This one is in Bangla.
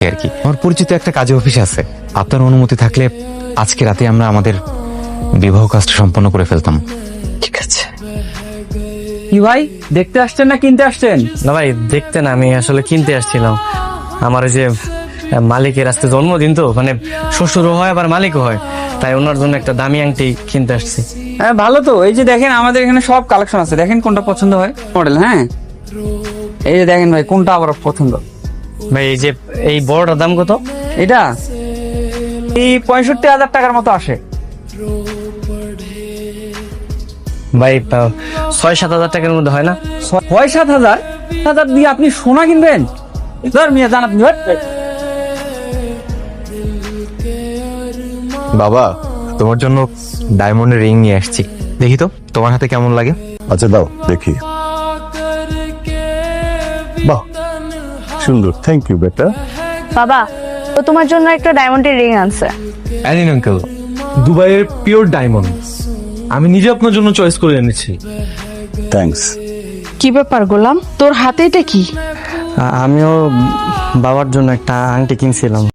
আর কি। আমার পরিচিত একটা কাজে অফিস আছে, আপনার অনুমতি থাকলে আজকে রাতে আমরা আমাদের বিবাহ কাজটা সম্পন্ন করে ফেলতাম। ঠিক আছে। কি ভাই, দেখতে আসছেন না কিনতে আসছেন? না ভাই, দেখতে না, আমি আসলে কিনতে আসছিলাম। আমার ওই যে মালিকের আজকে জন্মদিন, তো মানে শ্বশুরও হয় আবার মালিকও হয়, তাই ওনার জন্য একটা দামি আংটি কিনতে আসছি। হ্যাঁ ভালো তো। এই যে দেখেন, আমাদের এখানে সব কালেকশন আছে, দেখেন কোনটা পছন্দ হয় মডেল। হ্যাঁ এই যে দেখেন ভাই, কোনটা আবার পছন্দ? ভাই এই যে এই বড়টার দাম কত? এটা এই 65,000 টাকার মতো আসে। ভাই 6-7 হাজার টাকার মধ্যে হয় না? 6-7 হাজার দিয়ে আপনি সোনা কিনবেন? ধর মিয়া, জান আপনি ধর। বাবা, তোমার জন্য ডায়মন্ডের রিং নিয়ে আসছি, দেখি তো তোমার হাতে কেমন লাগে। আচ্ছা দাও দেখি। বাহ, সুন্দর, থ্যাংক ইউ বেটা। বাবা, ও তোমার জন্য একটা ডায়মন্ডের রিং আনছে। অ্যানিন আঙ্কেল, দুবাইয়ের পিওর ডায়মন্ড আমি নিজে আপনার জন্য চয়েস করে এনেছি। থ্যাঙ্কস। কি ব্যাপার গোলাম, তোর হাতে এটা কি? আমিও বাবার জন্য একটা আংটি কিনছিলাম।